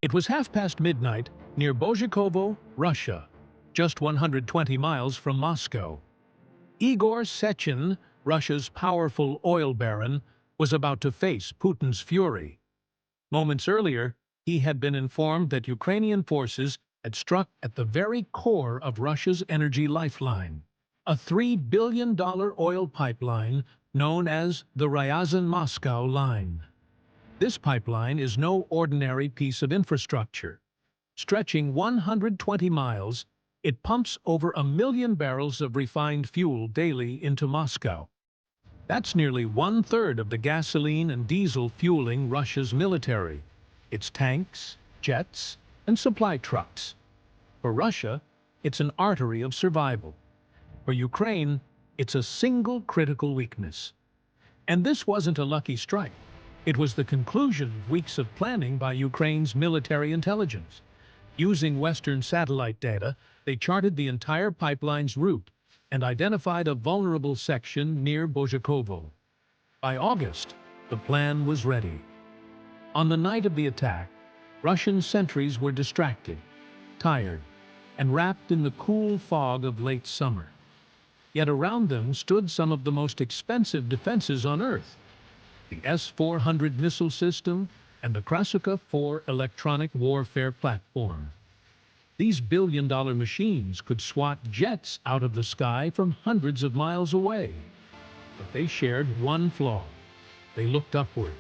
It was midnight near Bozhikovo, Russia, just 120 miles from Moscow. Igor Sechin, Russia's powerful oil baron, was about to face Putin's fury. Moments earlier, he had been informed that Ukrainian forces had struck at the very core of Russia's energy lifeline, a $3 billion oil pipeline known as the Ryazan-Moscow line. This pipeline is no ordinary piece of infrastructure. Stretching 120 miles, it pumps over 1 million barrels of refined fuel daily into Moscow. That's nearly one-third of the gasoline and diesel fueling Russia's military, its tanks, jets, and supply trucks. For Russia, it's an artery of survival. For Ukraine, it's a single critical weakness. And this wasn't a lucky strike. It was the conclusion of weeks of planning by Ukraine's military intelligence. Using Western satellite data, they charted the entire pipeline's route and identified a vulnerable section near Bozhikovo. By August, the plan was ready. On the night of the attack, Russian sentries were distracted, tired, and wrapped in the cool fog of late summer. Yet around them stood some of the most expensive defenses on Earth: the S-400 missile system and the Krasuka-4 electronic warfare platform. These billion-dollar machines could swat jets out of the sky from hundreds of miles away. But they shared one flaw. They looked upward.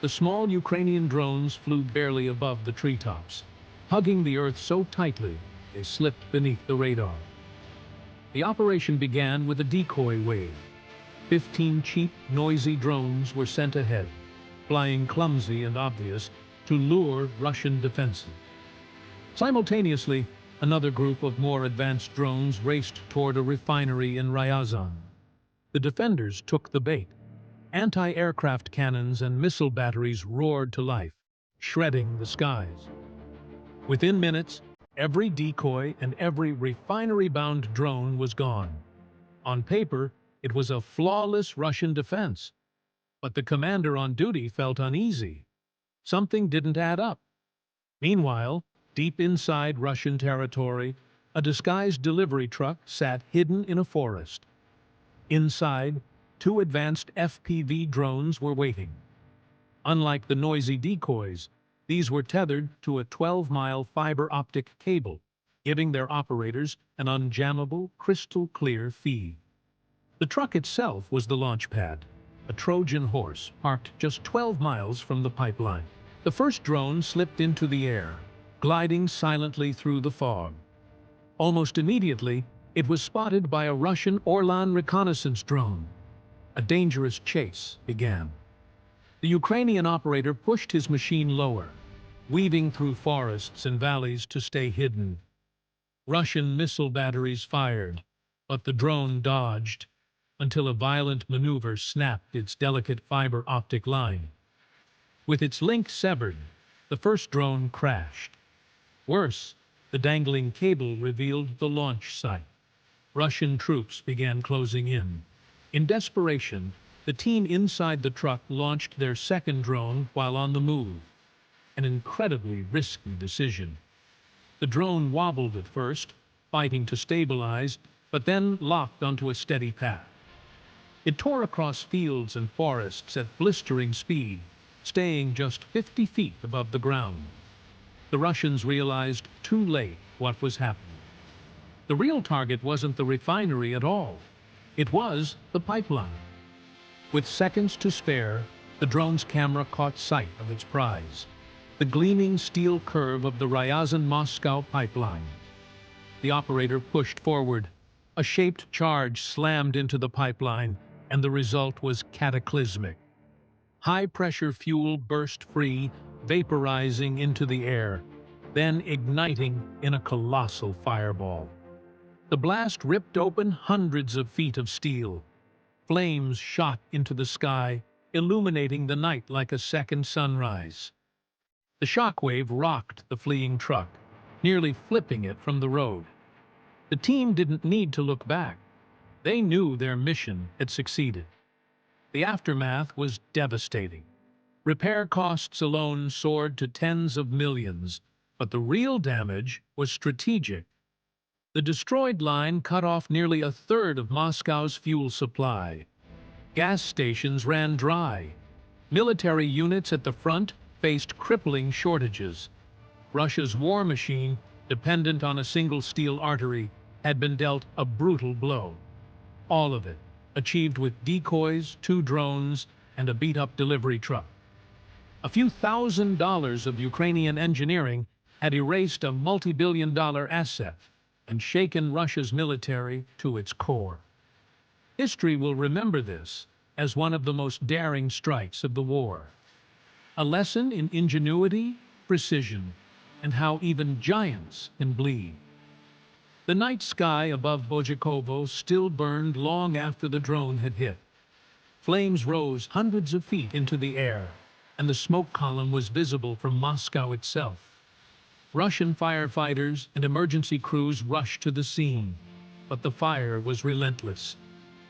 The small Ukrainian drones flew barely above the treetops, hugging the earth so tightly they slipped beneath the radar. The operation began with a decoy wave. 15 cheap, noisy drones were sent ahead, flying clumsy and obvious, to lure Russian defenses. Simultaneously, another group of more advanced drones raced toward a refinery in Ryazan. The defenders took the bait. Anti-aircraft cannons and missile batteries roared to life, shredding the skies. Within minutes, every decoy and every refinery-bound drone was gone. On paper, it was a flawless Russian defense. But the commander on duty felt uneasy. Something didn't add up. Meanwhile, deep inside Russian territory, a disguised delivery truck sat hidden in a forest. Inside, 2 advanced FPV drones were waiting. Unlike the noisy decoys, these were tethered to a 12-mile fiber optic cable, giving their operators an unjammable, crystal-clear feed. The truck itself was the launch pad, a Trojan horse parked just 12 miles from the pipeline. The first drone slipped into the air, gliding silently through the fog. Almost immediately, it was spotted by a Russian Orlan reconnaissance drone. A dangerous chase began. The Ukrainian operator pushed his machine lower, weaving through forests and valleys to stay hidden. Russian missile batteries fired, but the drone dodged until a violent maneuver snapped its delicate fiber optic line. With its link severed, the first drone crashed. Worse, the dangling cable revealed the launch site. Russian troops began closing in. In desperation, the team inside the truck launched their second drone while on the move. An incredibly risky decision. The drone wobbled at first, fighting to stabilize, but then locked onto a steady path. It tore across fields and forests at blistering speed, staying just 50 feet above the ground. The Russians realized too late what was happening. The real target wasn't the refinery at all. It was the pipeline. With seconds to spare, the drone's camera caught sight of its prize, the gleaming steel curve of the Ryazan-Moscow pipeline. The operator pushed forward. A shaped charge slammed into the pipeline, and the result was cataclysmic. High-pressure fuel burst free, vaporizing into the air, then igniting in a colossal fireball. The blast ripped open hundreds of feet of steel. Flames shot into the sky, illuminating the night like a second sunrise. The shockwave rocked the fleeing truck, nearly flipping it from the road. The team didn't need to look back. They knew their mission had succeeded. The aftermath was devastating. Repair costs alone soared to tens of millions, but the real damage was strategic. The destroyed line cut off nearly a third of Moscow's fuel supply. Gas stations ran dry. Military units at the front faced crippling shortages. Russia's war machine, dependent on a single steel artery, had been dealt a brutal blow. All of it, achieved with decoys, 2 drones, and a beat-up delivery truck. A few $1,000s of Ukrainian engineering had erased a multi-billion-dollar asset and shaken Russia's military to its core. History will remember this as one of the most daring strikes of the war. A lesson in ingenuity, precision, and how even giants can bleed. The night sky above Bozhikovo still burned long after the drone had hit. Flames rose hundreds of feet into the air, and the smoke column was visible from Moscow itself. Russian firefighters and emergency crews rushed to the scene, but the fire was relentless.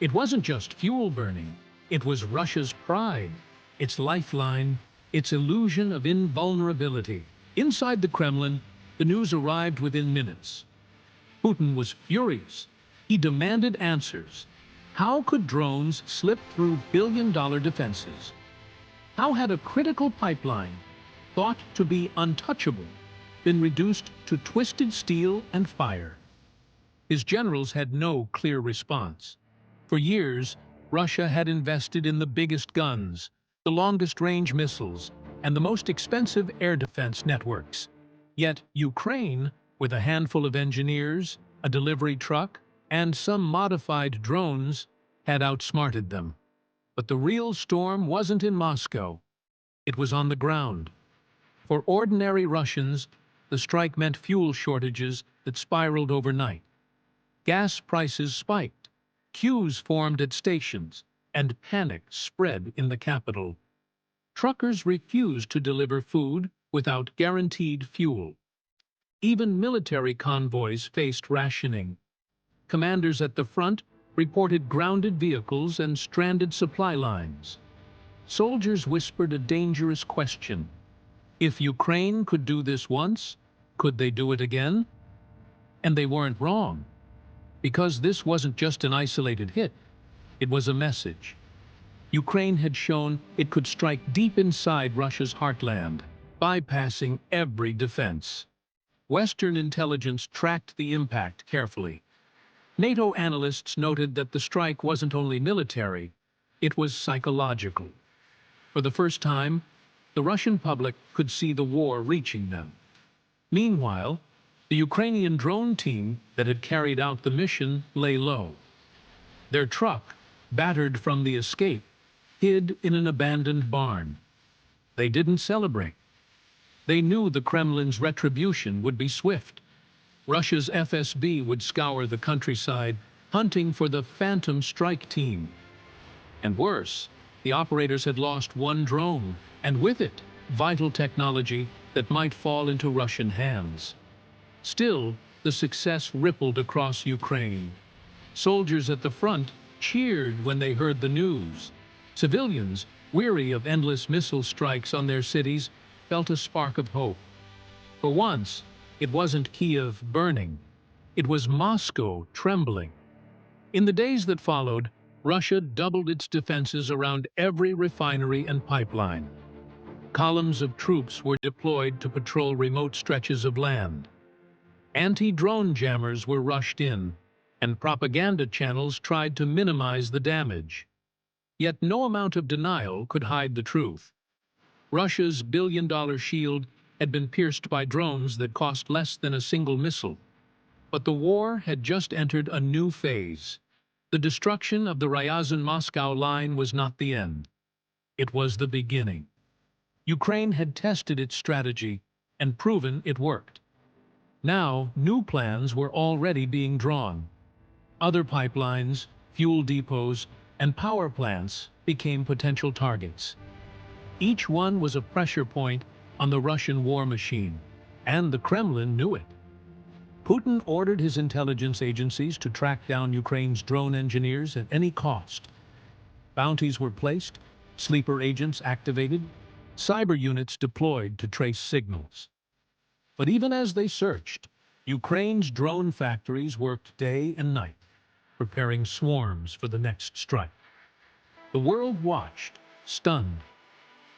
It wasn't just fuel burning, it was Russia's pride, its lifeline, its illusion of invulnerability. Inside the Kremlin, the news arrived within minutes. Putin was furious. He demanded answers. How could drones slip through billion-dollar defenses? How had a critical pipeline, thought to be untouchable, been reduced to twisted steel and fire? His generals had no clear response. For years, Russia had invested in the biggest guns, the longest-range missiles, and the most expensive air defense networks. Yet Ukraine, with a handful of engineers, a delivery truck, and some modified drones, had outsmarted them. But the real storm wasn't in Moscow. It was on the ground. For ordinary Russians, the strike meant fuel shortages that spiraled overnight. Gas prices spiked, queues formed at stations, and panic spread in the capital. Truckers refused to deliver food without guaranteed fuel. Even military convoys faced rationing. Commanders at the front reported grounded vehicles and stranded supply lines. Soldiers whispered a dangerous question. If Ukraine could do this once, could they do it again? And they weren't wrong. Because this wasn't just an isolated hit, it was a message. Ukraine had shown it could strike deep inside Russia's heartland, bypassing every defense. Western intelligence tracked the impact carefully. NATO analysts noted that the strike wasn't only military, it was psychological. For the first time, the Russian public could see the war reaching them. Meanwhile, the Ukrainian drone team that had carried out the mission lay low. Their truck, battered from the escape, hid in an abandoned barn. They didn't celebrate. They knew the Kremlin's retribution would be swift. Russia's FSB would scour the countryside, hunting for the phantom strike team. And worse, the operators had lost one drone, and with it, vital technology that might fall into Russian hands. Still, the success rippled across Ukraine. Soldiers at the front cheered when they heard the news. Civilians, weary of endless missile strikes on their cities, felt a spark of hope. For once, it wasn't Kiev burning. It was Moscow trembling. In the days that followed, Russia doubled its defenses around every refinery and pipeline. Columns of troops were deployed to patrol remote stretches of land. Anti-drone jammers were rushed in, and propaganda channels tried to minimize the damage. Yet no amount of denial could hide the truth. Russia's billion-dollar shield had been pierced by drones that cost less than a single missile. But the war had just entered a new phase. The destruction of the Ryazan-Moscow line was not the end. It was the beginning. Ukraine had tested its strategy and proven it worked. Now, new plans were already being drawn. Other pipelines, fuel depots, and power plants became potential targets. Each one was a pressure point on the Russian war machine, and the Kremlin knew it. Putin ordered his intelligence agencies to track down Ukraine's drone engineers at any cost. Bounties were placed, sleeper agents activated, cyber units deployed to trace signals. But even as they searched, Ukraine's drone factories worked day and night, preparing swarms for the next strike. The world watched, stunned.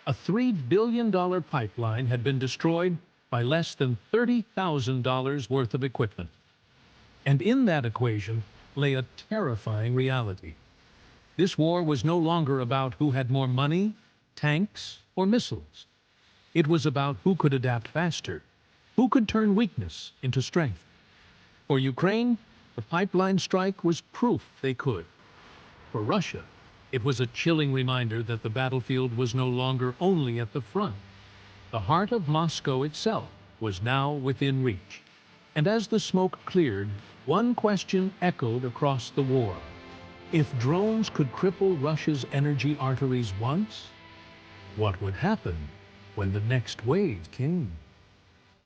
A $3 billion pipeline had been destroyed by less than $30,000 worth of equipment. And in that equation lay a terrifying reality. This war was no longer about who had more money, tanks, or missiles. It was about who could adapt faster, who could turn weakness into strength. For Ukraine, the pipeline strike was proof they could. For Russia, it was a chilling reminder that the battlefield was no longer only at the front. The heart of Moscow itself was now within reach. And as the smoke cleared, one question echoed across the war. If drones could cripple Russia's energy arteries once, what would happen when the next wave came?